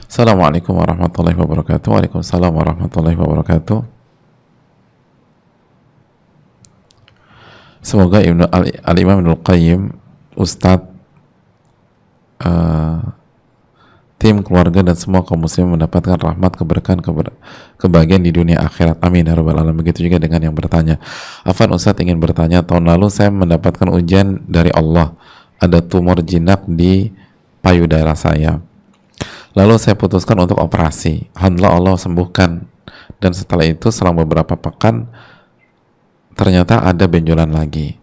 Assalamualaikum warahmatullahi wabarakatuh. Waalaikumsalam warahmatullahi wabarakatuh. Semoga Al-Imam Ibnul Qayyim, Ustadz, eh, tim keluarga dan semua kaum muslim mendapatkan rahmat, keberkahan, kebahagiaan di dunia akhirat. Amin ya rabbal alamin. Begitu juga dengan yang bertanya. Afan, Ustadz ingin bertanya, tahun lalu saya mendapatkan ujian dari Allah. Ada tumor jinak di payudara saya. Lalu saya putuskan untuk operasi. Alhamdulillah Allah sembuhkan. Dan setelah itu selama beberapa pekan ternyata ada benjolan lagi.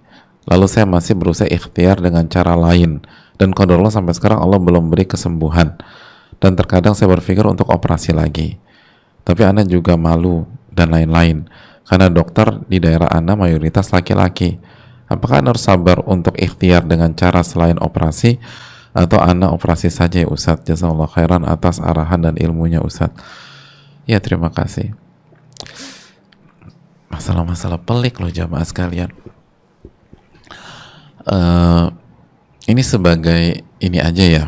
Lalu saya masih berusaha ikhtiar dengan cara lain. Dan qadarullah sampai sekarang Allah belum beri kesembuhan. Dan terkadang saya berpikir untuk operasi lagi. Tapi Anda juga malu dan lain-lain. Karena dokter di daerah Anda mayoritas laki-laki. Apakah Anda harus sabar untuk ikhtiar dengan cara selain operasi? Atau Anda operasi saja ya Ustadz? Jazakallah khairan atas arahan dan ilmunya Ustadz. Ya terima kasih. Masalah-masalah pelik loh jamaah sekalian. Ini sebagai ini aja ya,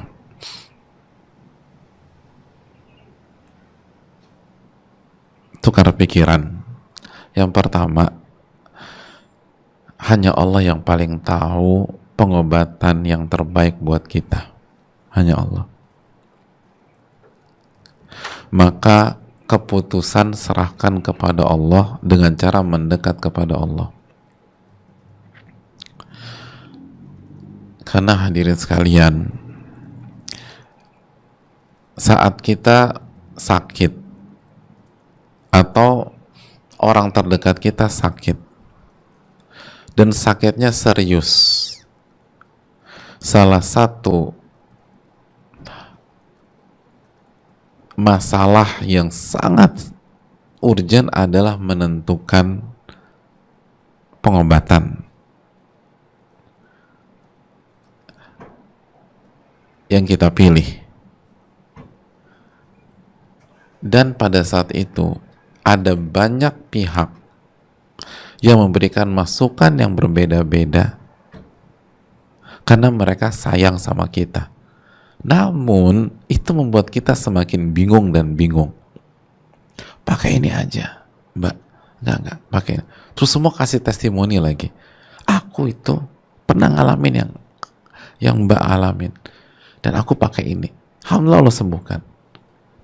tukar pikiran. Yang pertama, hanya Allah yang paling tahu pengobatan yang terbaik buat kita. Hanya Allah. Maka keputusan serahkan kepada Allah dengan cara mendekat kepada Allah. Karena hadirin sekalian, saat kita sakit atau orang terdekat kita sakit dan sakitnya serius, salah satu masalah yang sangat urgent adalah menentukan pengobatan yang kita pilih. Dan pada saat itu ada banyak pihak yang memberikan masukan yang berbeda-beda karena mereka sayang sama kita. Namun itu membuat kita semakin bingung dan bingung. Pakai ini aja, Mbak. Enggak, pakai ini. Terus semua kasih testimoni lagi. Aku itu pernah ngalamin yang Mbak alamin. Dan aku pakai ini. Alhamdulillah Allah sembuhkan.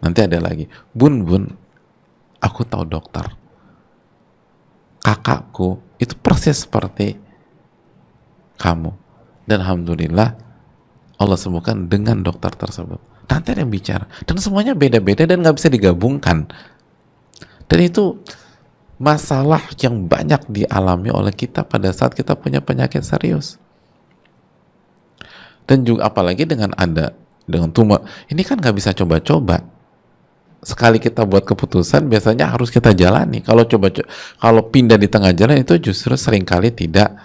Nanti ada lagi. Bun, aku tahu dokter. Kakakku itu persis seperti kamu. Dan Alhamdulillah Allah sembuhkan dengan dokter tersebut. Nanti ada yang bicara. Dan semuanya beda-beda dan nggak bisa digabungkan. Dan itu masalah yang banyak dialami oleh kita pada saat kita punya penyakit serius. Dan juga apalagi dengan tumor. Ini kan nggak bisa coba-coba. Sekali kita buat keputusan biasanya harus kita jalani. Kalau pindah di tengah jalan itu justru seringkali tidak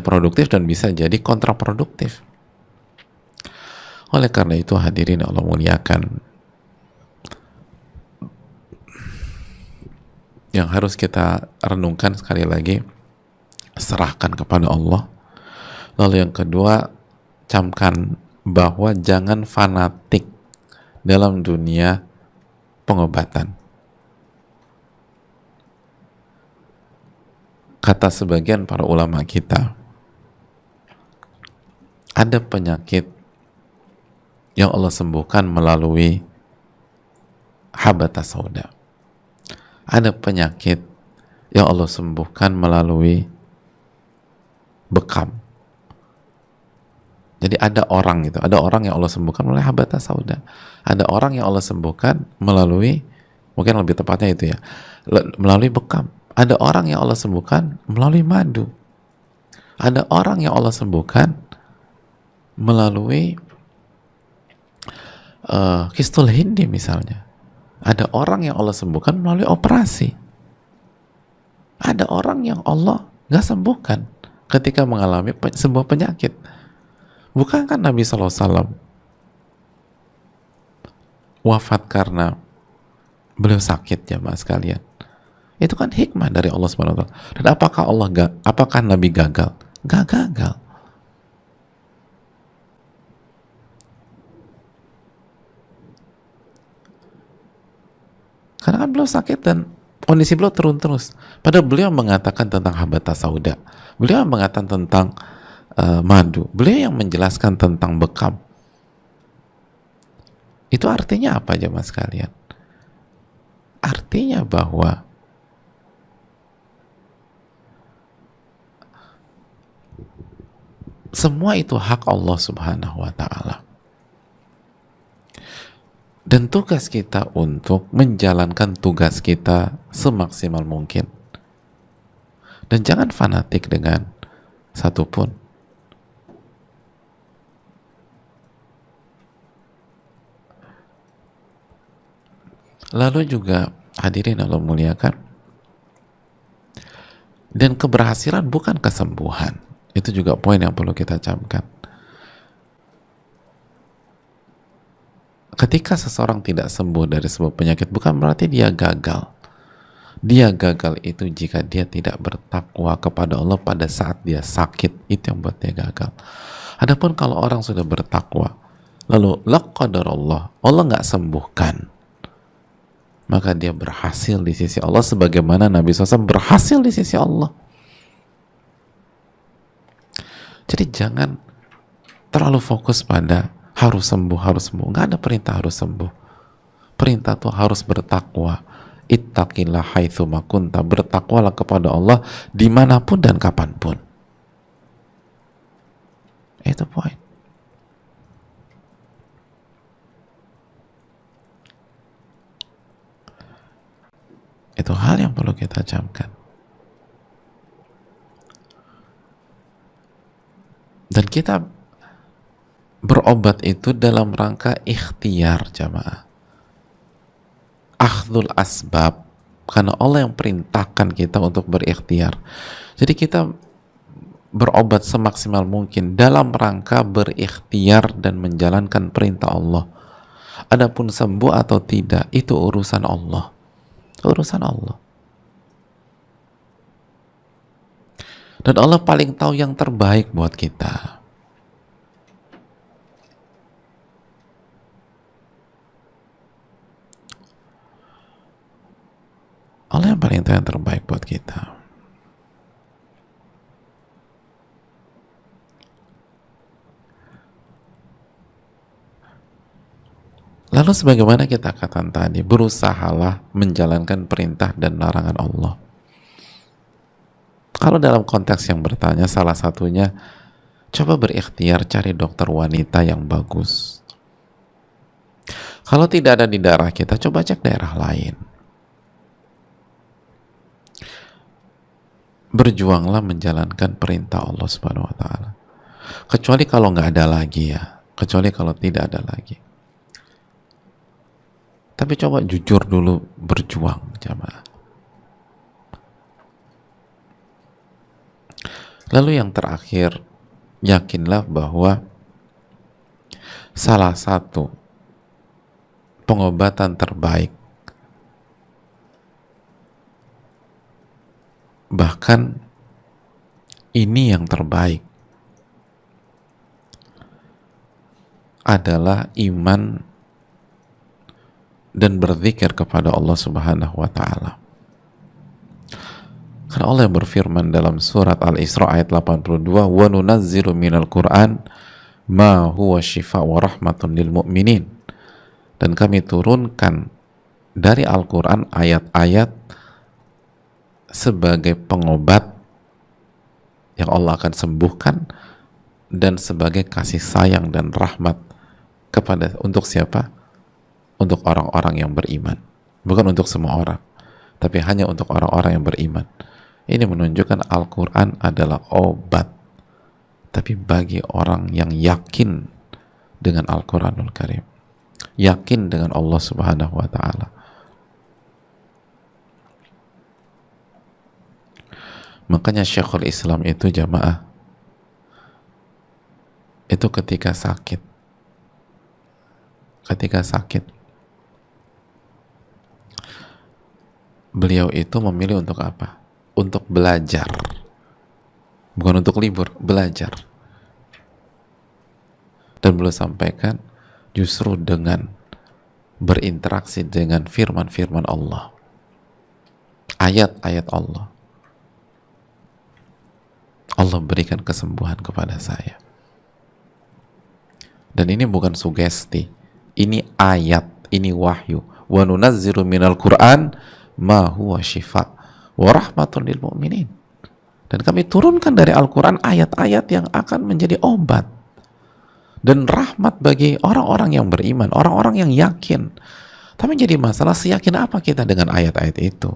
produktif dan bisa jadi kontraproduktif. Oleh karena itu hadirin Allah muliakan, yang harus kita renungkan sekali lagi, serahkan kepada Allah. Lalu yang kedua, camkan bahwa jangan fanatik dalam dunia pengobatan. Kata sebagian para ulama kita, ada penyakit yang Allah sembuhkan melalui habata sauda. Ada penyakit yang Allah sembuhkan melalui bekam. Jadi ada orang yang Allah sembuhkan melalui habata sauda. Ada orang yang Allah sembuhkan melalui, mungkin lebih tepatnya itu ya, melalui bekam. Ada orang yang Allah sembuhkan melalui madu. Ada orang yang Allah sembuhkan melalui kistul hindi misalnya. Ada orang yang Allah sembuhkan melalui operasi. Ada orang yang Allah nggak sembuhkan ketika mengalami sebuah penyakit. Bukankah Nabi SAW wafat karena beliau sakit, jamaah sekalian? Itu kan hikmah dari Allah SWT. Dan apakah Nabi gagal? Gak gagal. Karena kan beliau sakit dan kondisi beliau turun terus. Padahal beliau mengatakan tentang habata sauda, beliau mengatakan tentang madu, beliau yang menjelaskan tentang bekam. Itu artinya apa jemaah sekalian? Artinya bahwa semua itu hak Allah Subhanahu wa Ta'ala. Dan tugas kita untuk menjalankan tugas kita semaksimal mungkin. Dan jangan fanatik dengan satupun. Lalu juga hadirin Allah muliakan, dan keberhasilan bukan kesembuhan. Itu juga poin yang perlu kita camkan. Ketika seseorang tidak sembuh dari sebuah penyakit, bukan berarti dia gagal. Dia gagal itu jika dia tidak bertakwa kepada Allah pada saat dia sakit. Itu yang buat dia gagal. Adapun kalau orang sudah bertakwa, lalu laqadarallah, Allah nggak sembuhkan, maka dia berhasil di sisi Allah sebagaimana Nabi SAW berhasil di sisi Allah. Jadi jangan terlalu fokus pada harus sembuh, harus sembuh. Nggak ada perintah harus sembuh. Perintah tuh harus bertakwa. Ittaqillah haitsu ma kunta. Bertakwalah kepada Allah dimanapun dan kapanpun. Itu poin. Itu hal yang perlu kita camkan. Dan kita berobat itu dalam rangka ikhtiar jamaah. Akhdul asbab, karena Allah yang perintahkan kita untuk berikhtiar. Jadi kita berobat semaksimal mungkin dalam rangka berikhtiar dan menjalankan perintah Allah. Adapun sembuh atau tidak, itu urusan Allah. Urusan Allah. Dan Allah paling tahu yang terbaik buat kita. Allah yang paling tahu yang terbaik buat kita. Lalu sebagaimana kita katakan tadi, berusahalah menjalankan perintah dan larangan Allah. Kalau dalam konteks yang bertanya, salah satunya coba berikhtiar cari dokter wanita yang bagus. Kalau tidak ada di daerah kita, coba cek daerah lain. Berjuanglah menjalankan perintah Allah Subhanahu wa Ta'ala. Kecuali kalau nggak ada lagi ya, kecuali kalau tidak ada lagi. Tapi coba jujur dulu berjuang, jamaah. Lalu yang terakhir, yakinlah bahwa salah satu pengobatan terbaik, bahkan ini yang terbaik, adalah iman dan berzikir kepada Allah Subhanahu wa Ta'ala. Karena Allah yang berfirman dalam surat Al-Isra ayat 82, "Wa nunazzilu minal Qur'an ma huwa shifa wa rahmatun lil mu'minin." Dan kami turunkan dari Al-Quran ayat-ayat sebagai pengobat yang Allah akan sembuhkan dan sebagai kasih sayang dan rahmat kepada, untuk siapa? Untuk orang-orang yang beriman. Bukan untuk semua orang, tapi hanya untuk orang-orang yang beriman. Ini menunjukkan Al-Quran adalah obat, tapi bagi orang yang yakin dengan Al-Quranul Karim, yakin dengan Allah Subhanahu wa Ta'ala. Makanya Syekhul Islam itu jamaah, itu ketika sakit, beliau itu memilih untuk apa? Untuk belajar, bukan untuk libur, belajar. Dan beliau sampaikan, justru dengan berinteraksi dengan firman-firman Allah, ayat-ayat Allah. Allah berikan kesembuhan kepada saya. Dan ini bukan sugesti, ini ayat, ini wahyu. Wa nunazzilu minal Qur'an ma huwa shifa wa rahmatun lil mu'minin. Dan kami turunkan dari Al-Quran ayat-ayat yang akan menjadi obat dan rahmat bagi orang-orang yang beriman, orang-orang yang yakin. Tapi jadi masalah, seyakin apa kita dengan ayat-ayat itu?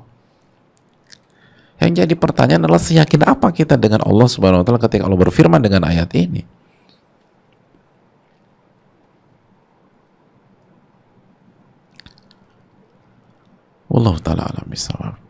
Yang jadi pertanyaan adalah, seyakin apa kita dengan Allah Subhanahu wa taala ketika Allah berfirman dengan ayat ini? Wallahu taala alam bisawab.